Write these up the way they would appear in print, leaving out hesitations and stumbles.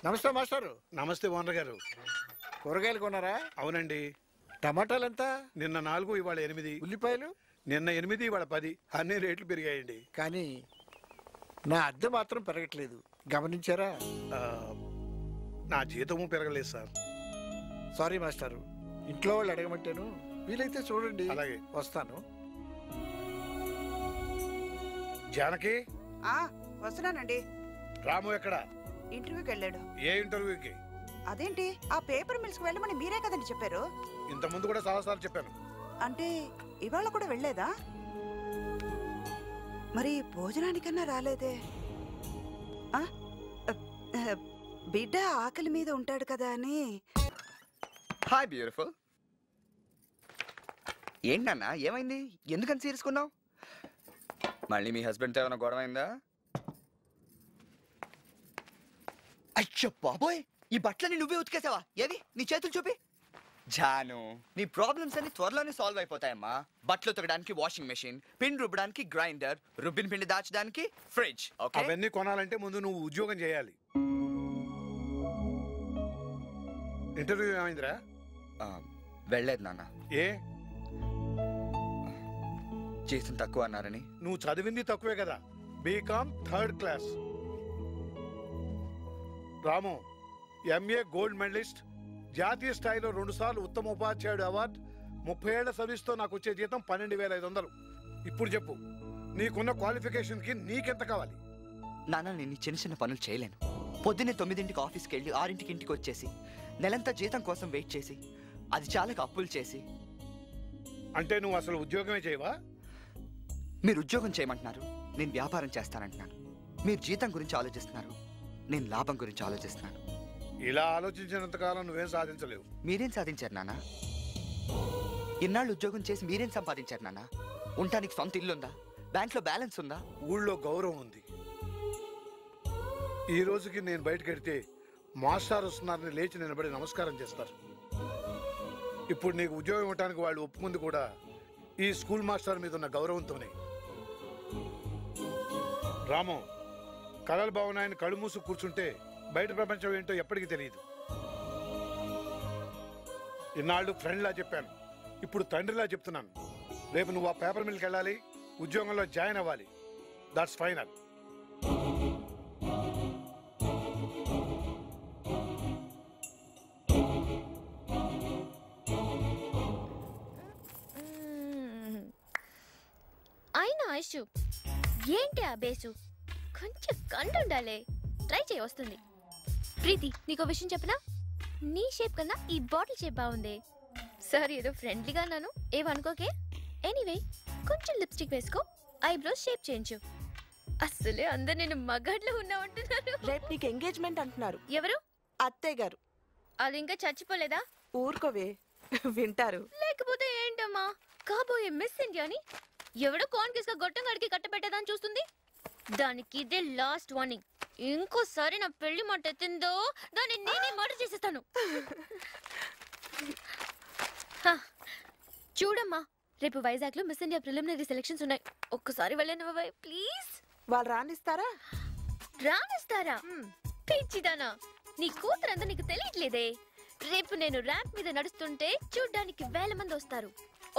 నమస్తే మాస్టారు. నమస్తే ఓనర్ గారు. కూరగాయలు కొన్నారా? అవునండి. టమాటాలు ఎంత? నిన్న 4 ఇవాళ 8. ఉల్లిపాయలు నిన్న 8 ఇవాళ 10. అన్ని రేట్లు పెరిగాయండి. కానీ నా అద్దె మాత్రం పెరగట్లేదు, గమనించారా? నా జీతము పెరగలేదు సార్. సారీ మాస్టారు, ఇంట్లో వాళ్ళు అడగమంటేను. వీలైతే చూడండి. అలాగే. వస్తాను. జానకి, వస్తున్నానండి. రాము ఎక్కడ? ఇంటర్వ్యూకి వెళ్ళాడు. ఏ ఇంటర్వ్యూకి? అదేంటి, ఆ పేపర్ మిల్స్ కి వెళ్ళమని మీరే కదండి చెప్పారు. ఇంత ముందు కూడా చాలాసార్లు చెప్పాను. అంటే ఇవాళ కూడా వెళ్ళలేదా? మరి భోజనానికన్నా రాలేదే? బిడ్డ ఆకలి మీద ఉంటాడు కదా అని. Hi beautiful. ఏంటన్నా, ఏమైంది? ఎందుకని సీరియస్కున్నావు? మళ్ళీ మీ హస్బెండ్తో ఏమైనా గొడవ అయిందా? అయ్యో బాబోయ్, ఈ బట్టలని నువ్వే ఉతికేసావా? ఏది నీ చేతులు చూపి. జాను, నీ ప్రాబ్లమ్స్ అన్ని త్వరలోనే సాల్వ్ అయిపోతాయమ్మా. బట్టలు ఉతకడానికి వాషింగ్ మెషిన్, పిండి రుబ్బడానికి గ్రైండర్, రుబ్బిన పిండి దాచడానికి ఫ్రిడ్జ్. అవన్నీ కొనాలంటే ముందు నువ్వు ఉద్యోగం చేయాలి. ఇంటర్వ్యూ ఏమైందిరా? వెళ్ళలేదు నాన్న. ఏ? జీతం తక్కువ అన్నారని. నువ్వు చదివింది తక్కువే కదా, బీకామ్ 3rd క్లాస్. రాము ఎంఏ గోల్డ్ మెడలిస్ట్, జాతీయ స్థాయిలో 2 సార్లు ఉత్తమ ఉపాధ్యాయుడు అవార్డు, 30 ఏళ్ల సర్వీస్తో నాకు వచ్చే జీతం 12,500. ఇప్పుడు చెప్పు, నీకున్న క్వాలిఫికేషన్కి నీకెంత కావాలి? నాన్న, నేను చిన్న చిన్న పనులు చేయలేను. పొద్దున్నే 9ంటికి ఆఫీస్కి వెళ్ళి 6ంటికి ఇంటికి వచ్చేసి నెలంతా జీతం కోసం వెయిట్ చేసి అది చాలక అప్పులు చేసి. అంటే నువ్వు అసలు ఉద్యోగమే చేయవా? మీరు ఉద్యోగం చేయమంటున్నారు, నేను వ్యాపారం చేస్తానంటున్నాను. మీరు జీతం గురించి ఆలోచిస్తున్నారు, నేను లాభం గురించి ఆలోచిస్తున్నాను. ఇలా ఆలోచించినంతకాలం నువ్వేం సాధించలేవు. మీరేం సాధించారు నాన్న? ఇన్నాళ్ళు ఉద్యోగం చేసి మీరేం సంపాదించారు నాన్న? ఉండటానికి సొంత ఇల్లుందా? బ్యాంక్లో బ్యాలెన్స్ ఉందా? ఊళ్ళో గౌరవం ఉంది. ఈ రోజుకి నేను బయటకు వెడితే మాస్టర్ వస్తున్నారని లేచి నిలబడి నమస్కారం చేస్తారు. ఇప్పుడు నీకు ఉద్యోగం ఇవ్వడానికి వాళ్ళు ఒప్పుకుంది కూడా ఈ స్కూల్ మాస్టర్ మీద ఉన్న గౌరవంతోనే. రాము, కళల భవనాన్ని కళ్ళు మూసు కూర్చుంటే బయట ప్రపంచం ఏంటో ఎప్పటికీ తెలియదు. ఇన్నాళ్ళు ఫ్రెండ్లా చెప్పాను, ఇప్పుడు తండ్రిలా చెప్తున్నాను. రేపు నువ్వు ఆ పేపర్ మిల్కి వెళ్ళాలి, ఉద్యోగంలో జాయిన్ అవ్వాలి. That's final. అయినా ఐషు ఏంటి ఆ బేసు? కొంచెం కండుండాలే, ట్రై చేయి, వస్తుంది. ప్రీతి, నీకో విషయం చెప్పనా? నీ షేప్ కన్నా ఈ బాటిల్ షేప్ బాగుంది. సారీ, ఏదో ఫ్రెండ్లీగా అన్నాను, ఏమనుకోకే. ఎనీవే, కొంచెం లిప్స్టిక్ వేసుకో, ఐబ్రోస్ షేప్ చేయించు. అస్సలే అందరు నేను మగాడ్లో ఉన్నా ఉంటున్నారు. రేపు నీకు ఎంగేజ్మెంట్ అంటున్నారు. ఎవరు? అత్తయ్య గారు. అది ఇంకా చచ్చిపోలేదా? ఊరుకోవే, వింటారు. లేకపోతే ఏంటమ్మా, కాబోయే మిస్ ఇండియాని ఎవడో కాన్కేస్ గా గొట్టం గడికి కట్టబెట్టేదాన్ని చూస్తుంది. దానికి ఇదే లాస్ట్ వార్నింగ్. ఇంకోసారి నా పెళ్లి మాట ఎత్తిందో దాన్ని నేనే మర్డర్ చేసేస్తాను. చూడమ్మా, రేపు వైజాగ్ లో మిస్ ఇండియా ప్రిలిమినరీ సెలక్షన్స్ ఉన్నాయి. ఒక్కసారి వెళ్ళను ప్లీజ్. వాళ్ళు రానిస్తారా? రానిస్తారా? పిచ్చిదానా, నీ కూతురంతా నీకు తెలియట్లేదే. రేపు నేను ర్యాంప్ మీద నడుస్తుంటే చూడ్డానికి 1000 మంది వస్తారు.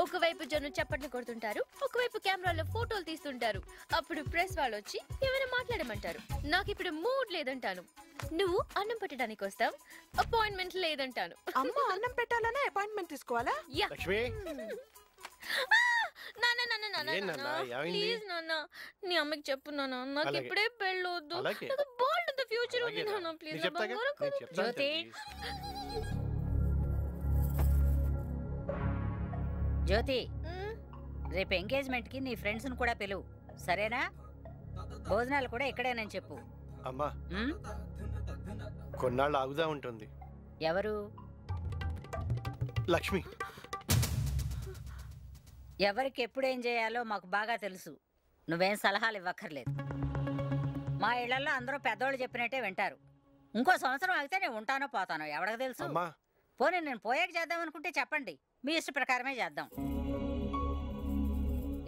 ఒకవైపు జనం చప్పట్లు కొడుతుంటారు, ఒకవైపు కెమెరాలో ఫోటోలు తీస్తుంటారు. అప్పుడు ప్రెస్ వాళ్ళు వచ్చి ఏమైనా మాట్లాడమంటారు. నాకు ఇప్పుడు మూడ్ లేదంటాను. నువ్వు అన్నం పెట్టడానికి వస్తావు, అపాయింట్మెంట్ లేదంటాను. అమ్మ అన్నం పెట్టాలనే అపాయింట్మెంట్ తీసుకోవాలా? లక్ష్మి, ప్లీజ్ నాన్న, నీ అమ్మకి చెప్పు నాన్న, నాకు ఇప్పుడే పెళ్ళొద్దు. నాకు బాగుంటుంది ఫ్యూచర్ ఉంది నాన్న, ప్లీజ్. జ్యోతి, జ్యోతి, రేపు ఎంగేజ్మెంట్ కి నీ ఫ్రెండ్స్ ను కూడా పిలువు, సరేనా? భోజనాలు కూడా ఇక్కడేనని చెప్పు. అమ్మా, కొన్నాళ్ళు ఆగుదా ఉంటుంది. ఎవరు? లక్ష్మి. ఎవరికి ఎప్పుడు ఏం చేయాలో మాకు బాగా తెలుసు. నువ్వేం సలహాలు ఇవ్వక్కర్లేదు. మా ఇళ్లలో అందరూ పెద్దోళ్ళు చెప్పినట్టే వింటారు. ఇంకో సంవత్సరం ఆగితే నేను ఉంటానో పోతానో ఎవరికి తెలుసు. పోనీ నేను పోయాక చేద్దాం అనుకుంటే చెప్పండి, మీ ఇష్ట ప్రకారమే చేద్దాం.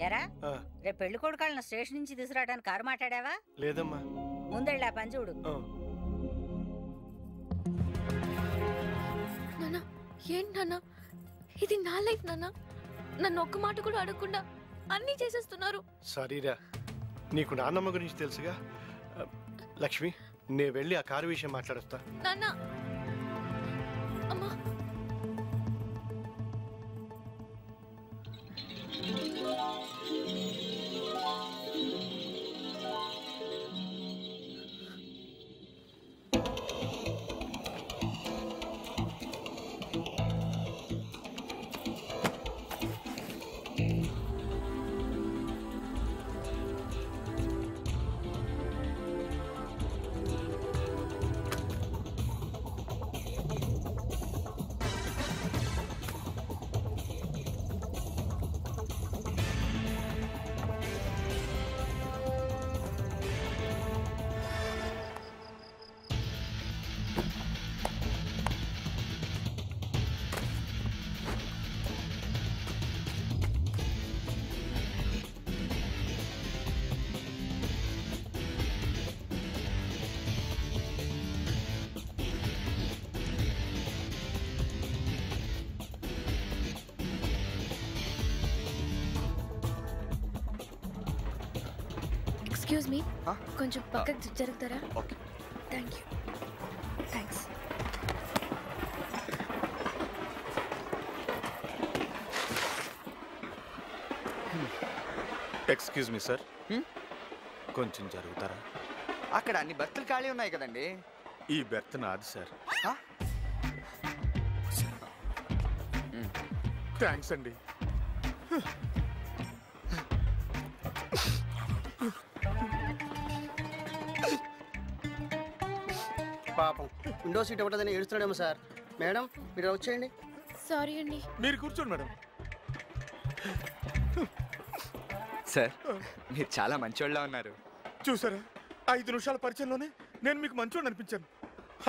ఎరా, రేపు పెళ్లి కొడుకాళ్ళని స్టేషన్ నుంచి తీసుకురావడానికి కారు మాట్లాడావా? లేదమ్మా. ముందెళ్ళి ఆ పని చూడు. లక్ష్మి, కొన్నాళ్ళు ఆగుదా ఉంటుంది. అమ్మా, జ్యోతి, రేపు పెళ్లి కొడుకాళ్ళని స్టేషన్ నుంచి తీసుకురావడానికి కారు మాట్లాడావా? లేదమ్మా. ముందెళ్ళి ఆ పని చూడు. లేదమ్మా. ఏంటి నాన్న, ఇది నా లైఫ్ నాన్న. నన్ను ఒక్క మాట కూడా అడగకుండా అన్నీ చేసేస్తున్నారు. సారీరా, నీకు నాన్నమ్మ గురించి తెలుసుగా. లక్ష్మి, నేను వెళ్ళి ఆ కారు విషయం మాట్లాడొస్తా. నాన్న, అమ్మా. ఎక్స్క్యూజ్ మీ, కొంచెం పక్కకు జరుగుతారా? Okay. Thank you. Thanks. Excuse me sir, కొంచెం జరుగుతారా? అక్కడ అన్ని బర్తులు ఖాళీ ఉన్నాయి కదండి. ఈ బెర్త్ నాది సార్. థ్యాంక్స్ అండి. పాపం విండో సీట్ ఇవ్వలేదని ఏడుస్తున్నాడేమో సార్. మేడం, మీరు వచ్చేయండి. సారీ అండి. మీరు కూర్చోండి మేడం. సార్, మీరు చాలా మంచోళ్ళ ఉన్నారు. చూసారా, 5 నిమిషాల పరిచయంలోనే నేను మీకు మంచోడు అనిపించాను.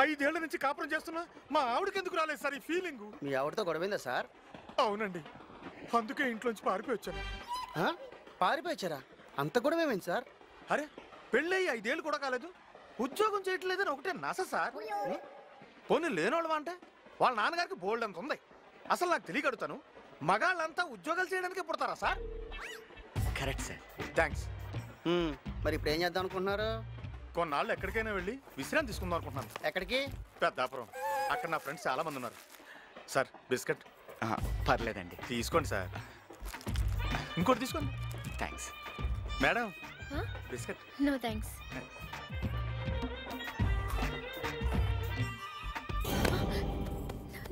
5 ఏళ్ల నుంచి కాపురం చేస్తున్నా మా ఆవిడకి ఎందుకు రాలేదు సార్ ఈ ఫీలింగ్? మీ ఆవిడతో గొడవైందా సార్? అవునండి, అందుకే ఇంట్లోంచి పారిపోయి వచ్చాను. పారిపోయారా? అంత గొడవ ఏమైంది సార్? అరే, పెళ్ళయి 5 ఏళ్ళు కూడా కాలేదు, ఉద్యోగం చేయట్లేదని ఒకటే నస సార్. పోనీ లేనోళ్ళవా అంటే వాళ్ళ నాన్నగారికి బోల్డ్ అంత ఉంది. అసలు నాకు తెలియగడుతాను, మగాళ్ళంతా ఉద్యోగాలు చేయడానికే పుడతారా సార్? Correct sir. థ్యాంక్స్. మరి ఇప్పుడు ఏం చేద్దాం అనుకుంటున్నారు? కొన్నాళ్ళు ఎక్కడికైనా వెళ్ళి విశ్రాంతి తీసుకుందాం అనుకుంటున్నాను. ఎక్కడికి? పెద్దాపురం. అక్కడ నా ఫ్రెండ్స్ చాలా మంది ఉన్నారు. సార్, బిస్కెట్ పర్లేదండి, తీసుకోండి సార్. ఇంకోటి తీసుకోండి. Thanks. Madam, biscuit. No thanks.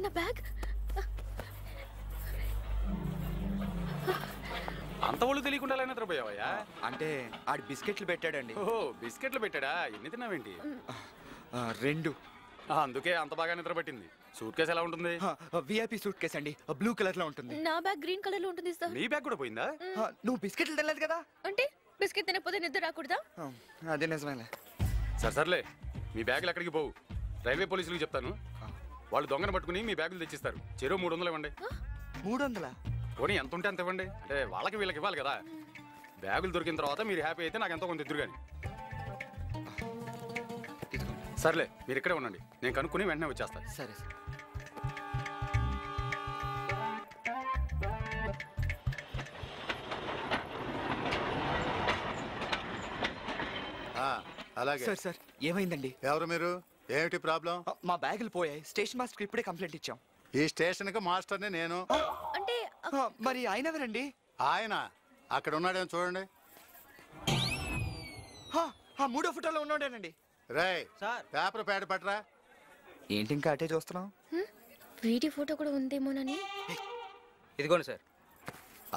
నా బ్యాగ్. అంత ఒళ్ళు తెలియకుండా నిద్రపోయావయ్యా? అంటే ఆడి బిస్కెట్లు పెట్టాడండి. ఓహో, బిస్కెట్లు పెట్టాడా? ఎన్ని తిన్నావేంటి? 2. అందుకే అంత బాగా నిద్ర పట్టింది. సూట్ కేసు ఎలా ఉంటుంది? విఐపి సూట్ కేసు అండి, బ్లూ కలర్ లో ఉంటుంది. నా బ్యాగ్ గ్రీన్ కలర్ లో ఉంటుంది సార్. నీ బ్యాగ్ కూడా పోయిందా? నువ్వు బిస్కెట్లు తినలేదు కదా? అంటే బిస్కెట్ తినకపోతే నిద్ర రాకూడదా? అదే నిజమేలే. సర్లే, మీ బ్యాగులు ఎక్కడికి పోవు. రైల్వే పోలీసులకు చెప్తాను, వాళ్ళు దొంగను పట్టుకుని మీ బ్యాగులు తెచ్చిస్తారు. చెరువు 300 ఇవ్వండి. 300? పోనీ ఎంత ఉంటే అంత ఇవ్వండి. అంటే వాళ్ళకి వీళ్ళకి ఇవ్వాలి కదా. బ్యాగులు దొరికిన తర్వాత మీరు హ్యాపీ అయితే నాకు ఎంతో కొంత ఎదురు కానీ. సర్లే, మీరు ఇక్కడే ఉండండి, నేను కనుక్కుని వెంటనే వచ్చేస్తాను. సరే సార్. అలాగే సార్ సార్, ఏమైందండి? ఎవరు మీరు? ఏమిటి ప్రాబ్లం? మా బ్యాగులు పోయాయి. స్టేషన్ మాస్టర్ ఇప్పుడే కంప్లైంట్ ఇచ్చాం. ఈ స్టేషన్ కి మాస్టర్ని నేను. అంటే మరి ఆయన ఎవరండి? ఆయన అక్కడ ఉన్నాడేమో చూడండి. 3వ ఫోటోలో ఉన్నాడేనండి. రేయ్ సార్, పేపర్ ప్యాడ్ పట్టరా. ఏంటి ఇంకా అటే చూస్తున్నాం? వీడి ఫోటో కూడా ఉందేమోనని. ఇదిగోండి సార్.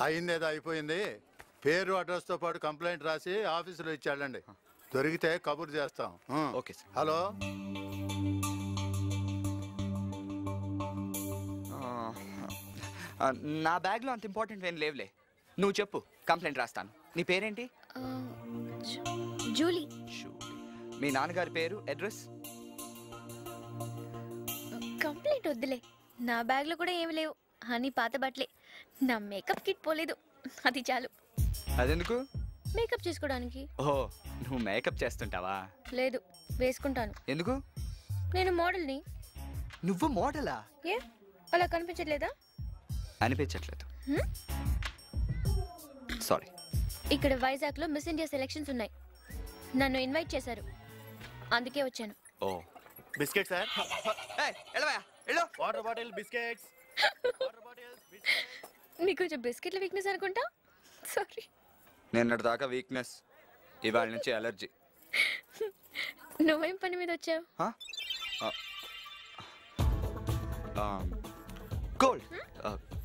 అయిందేదో అయిపోయింది. పేరు అడ్రస్ తో పాటు కంప్లైంట్ రాసి ఆఫీసులో ఇచ్చాడండి. దొరికితే కబుర్ చేస్తాం. Okay sir. హలో, నా బ్యాగ్లో అంత ఇంపార్టెంట్ ఏం లేవులే. నువ్వు చెప్పు, కంప్లైంట్ రాస్తాను. నీ పేరేంటి? జూలీ. మీ నాన్నగారి పేరు, అడ్రస్? కంప్లైంట్ వద్దులే, నా బ్యాగ్ లో కూడా ఏమి లేవు. అని పాత బట్టలే. నా మేకప్ కిట్ పోలేదు, అది చాలు. అదెందుకు? మేకప్ చేసుకోవడానికి. ఓహో, నువ్వు మేకప్ చేస్తుంటావా? లేదు, వేసుకుంటాను. ఎందుకు? నేను మోడల్ని. నువ్వు మోడలా? ఏ, అలా కనిపించట్లేదా? అనిపించట్లేదు. సారీ. ఇక్కడ వైజాగ్లో మిస్ ఇండియా సెలక్షన్స్ ఉన్నాయి. నన్ను ఇన్వైట్ చేశారు, అందుకే వచ్చాను. ఓ biscuit sir. Water bottle biscuits. మీకు కొంచెం బిస్కెట్ల వీక్నెస్ అనుకుంటా. సారీ. నిన్నటి దాకా వీక్నెస్, ఇవాళ నుంచి అలర్జీ. నువ్వేం పని మీద వచ్చావు?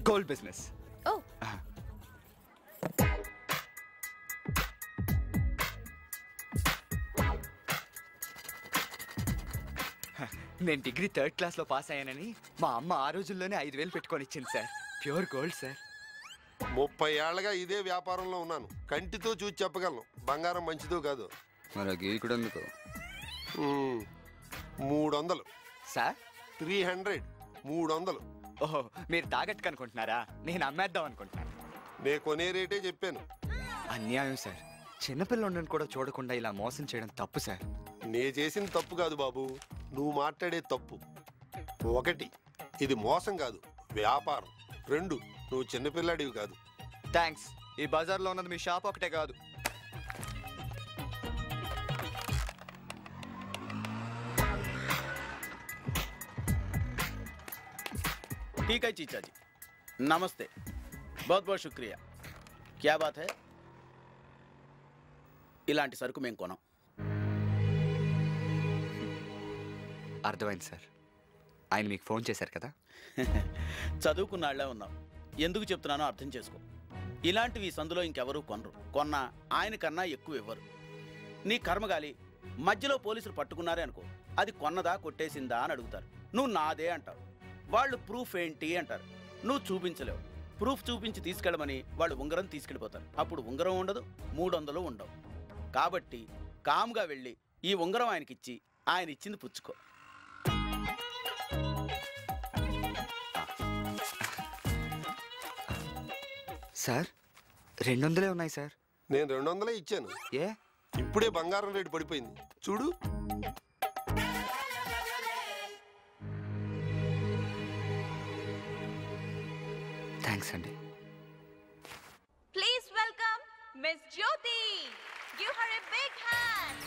Gold business. ఓ నేను డిగ్రీ 3rd క్లాస్లో పాస్ అయ్యానని మా అమ్మ ఆ రోజుల్లోనే 5,000 పెట్టుకొని ఇచ్చింది సార్. Pure gold sir. 30 ఏళ్ళగా ఇదే వ్యాపారంలో ఉన్నాను. కంటితో చూసి చెప్పగలను బంగారం మంచిదో కాదు. మరి గీకుడు ఎందుకు? 300 సార్. 300 300. ఓహో, మీరు తాగట్టుకు అనుకుంటున్నారా? నేను అమ్మేద్దాం అనుకుంటున్నాను. నే కొనే రేటే చెప్పాను. అన్యాయం సార్. చిన్నపిల్లని కూడా చూడకుండా ఇలా మోసం చేయడం తప్పు సార్. నే చేసిన తప్పు కాదు బాబు, నువ్వు మాట్లాడే తప్పు. 1, ఇది మోసం కాదు, వ్యాపారం. 2, నువ్వు చిన్నపిల్లాడివి కాదు. థ్యాంక్స్. ఈ బజార్లో ఉన్నది మీ షాప్ ఒకటే కాదు. ठीक है चीचा जी, नमस्ते, बहुत बहुत शुक्रिया. क्या बात है? ఇలాంటి సరుకు మేము కొనం. అర్థమైంది సార్. ఆయన మీకు ఫోన్ చేశారు కదా? చదువుకున్నాళ్లే ఉన్నాం. ఎందుకు చెప్తున్నానో అర్థం చేసుకో. ఇలాంటివి సందులో ఇంకెవరూ కొనరు. కొన్నా ఆయన కన్నా ఎక్కువ ఇవ్వరు. నీ కర్మగాలి మధ్యలో పోలీసులు పట్టుకున్నారే అనుకో, అది కొన్నదా కొట్టేసిందా అని అడుగుతారు. నువ్వు నాదే అంటావు. వాళ్ళు ప్రూఫ్ ఏంటి అంటారు. నువ్వు చూపించలేవు. ప్రూఫ్ చూపించి తీసుకెళ్ళమని వాళ్ళు ఉంగరం తీసుకెళ్ళిపోతారు. అప్పుడు ఉంగరం ఉండదు, 300 ఉండవు. కాబట్టి కామ్గా వెళ్ళి ఈ ఉంగరం ఆయనకిచ్చి ఆయన ఇచ్చింది పుచ్చుకో. సార్ 200 ఉన్నాయి సార్. నేను 200 ఇచ్చాను. ఏ? ఇప్పుడే బంగారం రేటు పడిపోయింది చూడు. థ్యాంక్స్ అండి. Please welcome Miss Jyoti. Give her a big hand.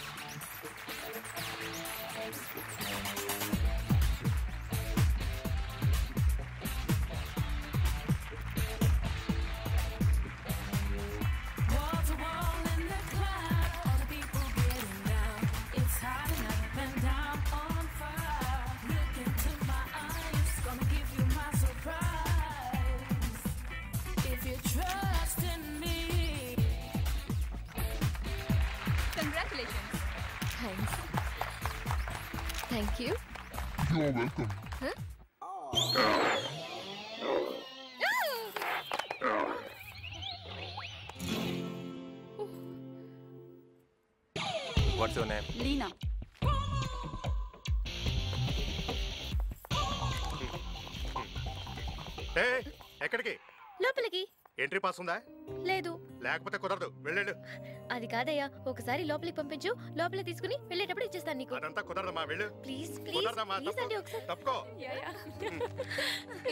Wall to wall in the crowd, all the people getting down. It's hot and up and down on fire. Look into my eyes, gonna give you my surprise. If you trust in me. Congratulations. Thanks. Thank you. You're welcome. Huh? What's your name? Leena. ఎక్కడికి? లోపలికి. Entry pass ఉందా? లేదు. లేకపోతే కుదరదు, వెళ్ళండి. అది కాదయ్యా, ఒకసారి లోపలికి పంపించు, లోపల తీసుకుని వెళ్ళేటప్పుడు ఇచ్చేస్తాను నీకు. అదంతా కుదరదమ్మా, వెళ్ళు. ప్లీజ్ ప్లీజ్ కుదరదమ్మా, ప్లీజ్ అండి ఒకసారి. తప్పుకో.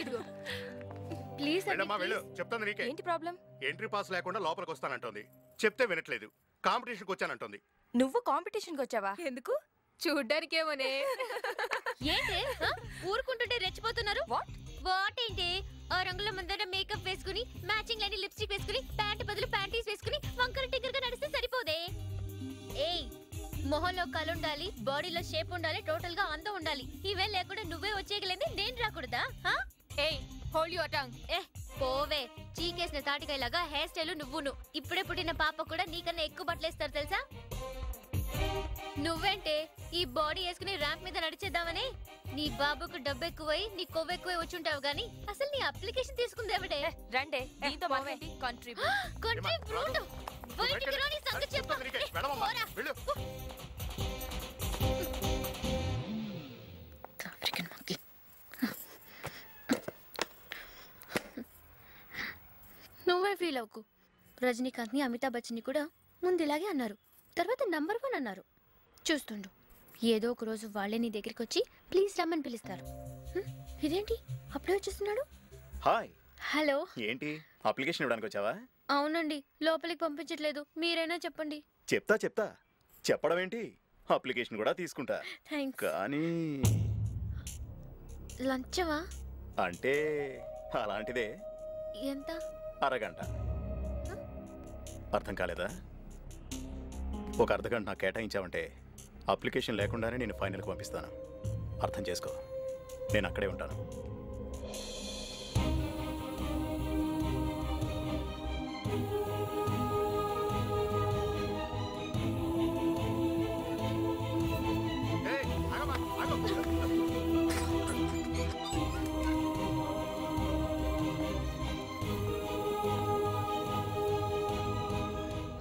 ఇదిగో ప్లీజ్ వెళ్ళమ్మా, వెళ్ళు. చెప్తాను నీకే. ఏంటి ప్రాబ్లం? ఎంట్రీ పాస్ లేకుండా లోపలికి వస్తానంటోంది. చెప్తే వినట్లేదు. కాంపిటీషన్కి వచ్చానంటోంది. నువ్వు కాంపిటీషన్కి వచ్చావా? ఎందుకు? చూడ్డానికేమోనే. ఏంటి ఊరుకుంటుంటే రెచ్చిపోతున్నారు? వాట్ ఏంటి? ఆ రంగుల ముందర మేకప్ వేసుకుని, మ్యాచింగ్ లేని లిప్స్టిక్ వేసుకుని, ప్యాంట్ బదులు ప్యాంటీస్ వేసుకుని వంకర టింకర్ గా నడిస్తే సరిపోదే. ఏయ్, మొహంలో కళ్ళు ఉండాలి, బాడీలో షేప్ ఉండాలి, టోటల్ గా అందం ఉండాలి. ఇవే లేకుండా నువ్వే వచ్చేయగలేంది నేను రాకూడదా? ఏయ్, హోల్డ్ యువర్ టంగ్. పోవే, చీకేసిన తాటికాయలాగా హెయిర్ స్టైల్ నువ్వును. ఇప్పుడే పుట్టిన పాప కూడా నీకన్నా ఎక్కువ బట్టలేస్తారు తెలుసా? నువ్వేంటే ఈ బాడీ వేసుకుని ర్యాంప్ మీద నడిచేద్దామని? నీ బాబుకు డబ్బు ఎక్కువై నీ కొవ్వు ఎక్కువై వచ్చుంటావు గానీ అసలు నీ అప్లికేషన్ తీసుకుంది ఎవడే? రండే, నీతో మాట్లాడి కంట్రీ బ్రూట్. బయటికి రా, నీ సంగతి చెప్పు. నువ్వే ఫీల్ అవ్వకు. రజనీకాంత్ ని, అమితాబ్ బచ్చన్ ని కూడా ముందు ఇలాగే అన్నారు, తర్వాత నంబర్ 1 అన్నారు. చూస్తుండు, ఏదో ఒక రోజు వాళ్ళే నీ దగ్గరికి వచ్చి ప్లీజ్ రమ్మని పిలుస్తారు. ఇదేంటి అప్పుడే వచ్చేస్తున్నాడు? హాయ్. హలో. ఏంటి అప్లికేషన్ ఇవ్వడానికి వచ్చావా? అవునండి, లోపలికి పంపించట్లేదు, మీరైనా చెప్పండి. చెప్తా చెప్పడం ఏంటి, అప్లికేషన్ కూడా తీసుకుంటా. థ్యాంక్స్. కానీ లంచమా? అంటే అలాంటిదే. ఎంత? అరగంట. అర్థం కాలేదా? ఒక అర్ధగంట నాకు కేటాయించావంటే అప్లికేషన్ లేకుండానే నేను ఫైనల్కి పంపిస్తాను. అర్థం చేసుకో, నేను అక్కడే ఉంటాను.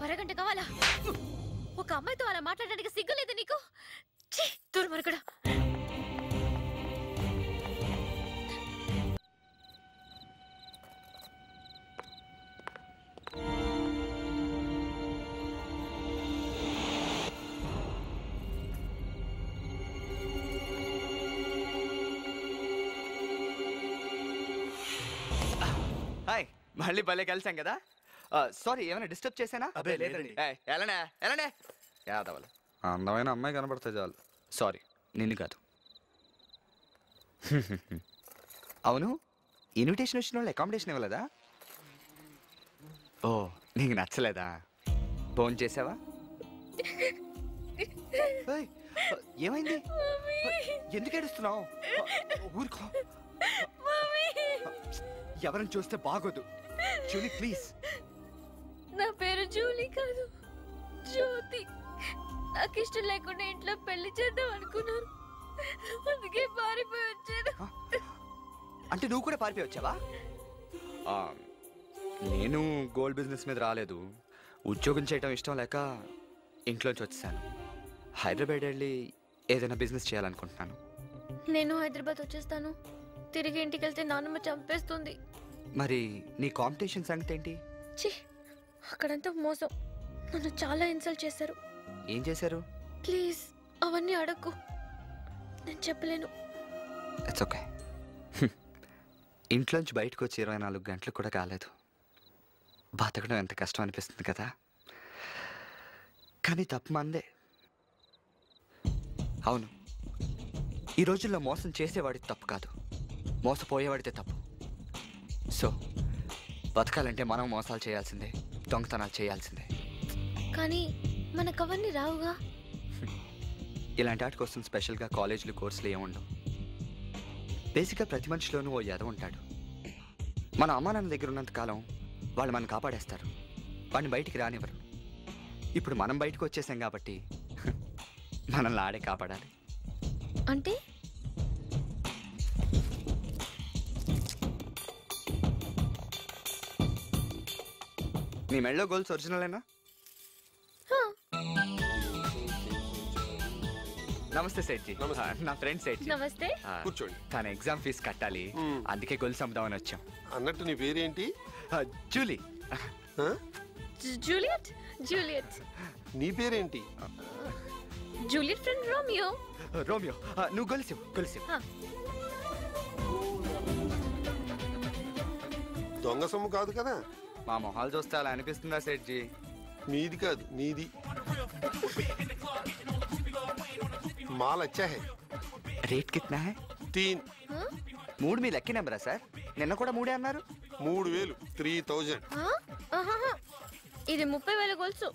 అరగంట కావాలా? ఒక అమ్మాయితో అలా మాట్లాడడానికి సిగ్గులేదు నీకు? దూరం మరకడా. హాయ్, మళ్ళీ భలే కలిసాం కదా. సారీ, ఏమైనా డిస్టర్బ్ చేశానా? అబ్బే, లేదండి. ఎలానే యాదవలు. అందమైన అమ్మాయి కనబడితే చాలు. సారీ, నిన్ను కాదు. అవును, ఇన్విటేషన్ వచ్చిన వాళ్ళు అకామిడేషన్ ఇవ్వలేదా? ఓ, నీకు నచ్చలేదా? ఫోన్ చేసావా? ఏమైంది? ఎందుకు ఏడుస్తున్నావు? ఊరుకో, ఎవరిని చూస్తే బాగోదు. Julie please. నా పేరు జూలీ కాదు, జ్యోతి. నాకు ఇష్టం లేకుండా ఇంట్లో పెళ్లి చేద్దాం అనుకున్నాను, అందుకే పారిపోయి వచ్చాను. అంటే నువ్వు కూడా పారిపోయి వచ్చావా? నేను గోల్డ్ బిజినెస్ మీద రాలేదు, ఉద్యోగం చేయడం ఇష్టం లేక ఇంట్లోంచి వచ్చేసాను. హైదరాబాద్ వెళ్ళి ఏదైనా బిజినెస్ చేయాలనుకుంటున్నాను. నేను హైదరాబాద్ వచ్చేస్తాను. తిరిగి ఇంటికి వెళ్తే నాన్నమ్మ చంపేస్తుంది. మరి నీ కాంపిటీషన్ సంగతి ఏంటి? ఛీ, అక్కడంతా మోసం. నన్ను చాలా ఇన్సల్ట్ చేశారు. ఏం చేశారు? ప్లీజ్ అవన్నీ అడగకు, నేను చెప్పలేను. It's okay. ఇంట్లోంచి బయటకు వచ్చి 24 గంటలు కూడా కాలేదు. బతకడం ఎంత కష్టం అనిపిస్తుంది కదా. కానీ తప్పు మందే. అవును, ఈ రోజుల్లో మోసం చేసేవాడిది తప్పు కాదు, మోసపోయేవాడితే తప్పు. సో బతకాలంటే మనం మోసాలు చేయాల్సిందే, దొంగతనాలు చేయాల్సిందే. కానీ మనకు అవన్నీ రావుగా. ఇలాంటి వాటి కోసం స్పెషల్గా కాలేజీలు కోర్సులు ఏముండవు. బేసిక్గా ప్రతి మనిషిలోనూ ఓ ఎద ఉంటాడు. మన అమ్మా నాన్న దగ్గర ఉన్నంత కాలం వాళ్ళు మనం కాపాడేస్తారు, వాడిని బయటికి రానివ్వరు. ఇప్పుడు మనం బయటకు వచ్చేసాం కాబట్టి మనల్ని ఆడే కాపాడాలి. అంటే నీ మెళ్ళో గోల్స్ ఒరిజినలేనా? నమస్తే సేట్జీ. నా ఫ్రెండ్ సేట్జీ. నమస్తే. కూర్చోండి. తన ఎగ్జామ్ ఫీజు కట్టాలి, అందుకే గొలుసు అమ్ముదామని వచ్చాం. అన్నట్టు నీ పేరేంటి? జూలీ. జూలియట్. జూలియట్. నీ పేరేంటి? Juliet friend Romeo. రోమియో, నువ్వు గొలుసు గొలుసు. దొంగ సొమ్ము కాదు కదా? మా మొహాలు చూస్తే అలా అనిపిస్తుందా సేట్జీ? మీది కాదు, నీది. మాల్ అచ్చా హై. రేట్ కిतना है? 3. 3 మీ లక్కీ నెంబరా సార్? నిన్న కూడా 3 అన్నారు. 3000. 3000. ఇది 30,000 గొలుసు.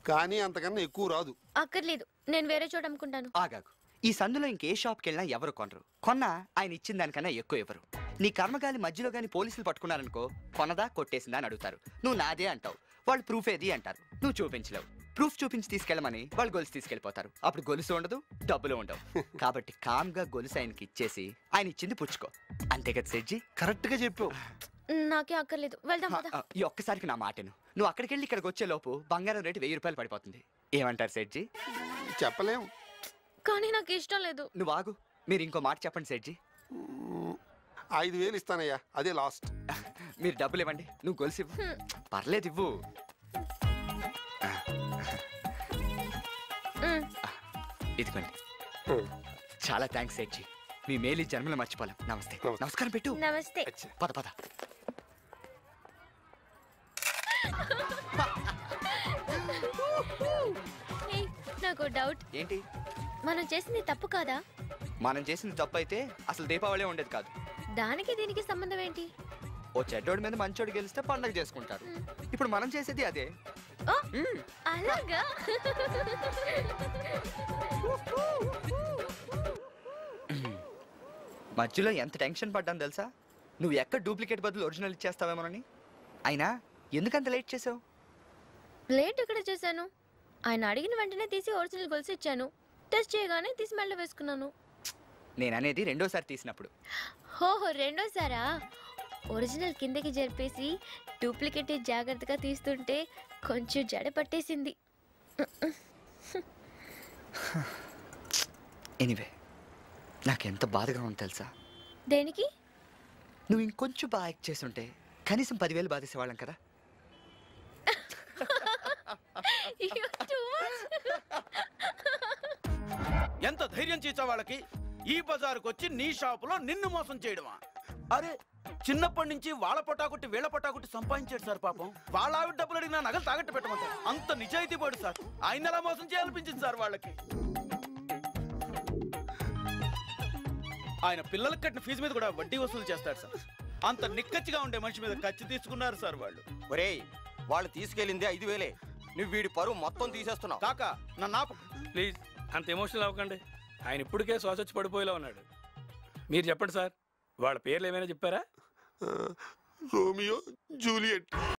కానీ అంతకన్నా ఎక్కువ రాదు. అక్కర్లేదు, నేను వేరే చోట అమ్ముకుంటాను. ఆగాగు. ఈ సందులో ఇంకే షాప్కి వెళ్ళినా ఎవరు కొనరు. కొన్నా ఆయన ఇచ్చిన దానికన్నా ఎక్కువ ఇవ్వరు. నీ కర్మగాలి మధ్యలో గాని పోలీసులు పట్టుకున్నారనుకో, కొనదా కొట్టేసిందా అని అడుగుతారు. నువ్వు నాదే అంటావు, వాళ్ళు ప్రూఫ్ ఏది అంటారు. నువ్వు చూపించలేవు. ప్రూఫ్ చూపించి తీసుకెళ్ళమని వాళ్ళు గొలుసు తీసుకెళ్ళిపోతారు. అప్పుడు గొలుసు ఉండదు, డబ్బులు ఉండవు. కాబట్టి కామ్గా గొలుసు ఆయనకి ఇచ్చేసి ఆయన ఇచ్చింది పుచ్చుకో. అంతే కదా సెడ్జీ? కరెక్ట్ గా చెప్పావు. నాకే అక్కర్లేదు, వెళ్దాం. ఈ ఒక్కసారికి నా మాటను. నువ్వు అక్కడికి వెళ్ళి ఇక్కడికి వచ్చే లోపు బంగారం రేటు 1000 రూపాయలు పడిపోతుంది. ఏమంటారు సెడ్జీ? చెప్పలేము, కానీ నాకు ఇష్టం లేదు. నువ్వు ఆగు, మీరు ఇంకో మాట చెప్పండి సెడ్జీ. 5000 ఇస్తానయ్యా, అదే లాస్ట్. మీరు డబ్బులు ఇవ్వండి, నువ్వు గొలుసు ఇవ్వు. పర్లేదు ఇవ్వు. ఇదిగోండి. చాలా థ్యాంక్స్ సెడ్జీ. మీ మేలు జన్మలో మర్చిపోలేం. నమస్తే. నమస్కారం పెట్టు. నమస్తే. పద పద. ఏయ్, నాకు డౌట్. ఏంటి? మనం చేసింది తప్పు కాదా? మనం చేసింది తప్పు అయితే అసలు దీపావళి ఉండేది కాదు. దానికి దీనికి సంబంధం ఏంటి? ఓ చెడ్డోడి మీద మంచోడు గెలిస్తే పండగ చేసుకుంటారు. ఇప్పుడు మనం చేసేది అదే. ఓ, అలాగా? మధ్యలో ఎంత టెన్షన్ పడ్డాను తెలుసా? నువ్వు ఎక్కడ డూప్లికేట్ బదులు ఒరిజినల్ ఇచ్చేస్తావేమోనని. అయినా ఎందుకంత లేట్ చేసావు? లేట్ ఎక్కడ చేశాను? ఆయన అడిగిన వెంటనే తీసి ఒరిజినల్ గొలుసు ఇచ్చాను. టెస్ట్ చేయగానే తీసి మెళ్ళ వేసుకున్నాను. నేను అనేది రెండోసారి తీసినప్పుడు. ఓహో, రెండోసారా? ఒరిజినల్ కిందకి జరిపేసి డూప్లికేట్ జాగ్రత్తగా తీస్తుంటే కొంచెం జడ పట్టేసింది. ఎనీవే, నాకెంత బాధగా ఉంది తెలుసా? దేనికి? నువ్వు ఇంకొంచెం బాగా యాక్ట్ చేస్తుంటే కనీసం 10,000 బాధేసేవాళ్ళం కదా. ఎంత ధైర్యం చేసే వాళ్ళకి ఈ బజారుకు వచ్చి నీ షాపులో నిన్ను మోసం చేయడమా? అరే, చిన్నప్పటి నుంచి వాళ్ళ పటాకుట్టి వీళ్ళ పటాకుట్టి సంపాదించాడు సార్. పాపం వాళ్ళ ఆవిడ డబ్బులు అడిగినా నగలు తాగట్టు పెట్టమంటారు. అంత నిజాయితీ పడు సార్. ఆయన ఎలా మోసం చేయాలనిపించింది సార్ వాళ్ళకి. ఆయన పిల్లలకు కట్టిన ఫీజు మీద కూడా వడ్డీ వసూలు చేస్తాడు సార్. అంత నిక్కచ్చిగా ఉండే మనిషి మీద ఖర్చు తీసుకున్నారు సార్ వాళ్ళు. ఒరేయ్, వాళ్ళు తీసుకెళ్ళింది 5,000. నువ్వు వీడి పరువు మొత్తం తీసేస్తున్నావు. కాకా, నన్ను ఆపు. ప్లీజ్ అంత ఎమోషనల్ అవ్వకండి. ఆయన ఇప్పటికే శ్వాస వచ్చి పడిపోయేలా ఉన్నాడు. మీరు చెప్పండి సార్, వాళ్ళ పేర్లు ఏమైనా చెప్పారా? Romeo, Juliet.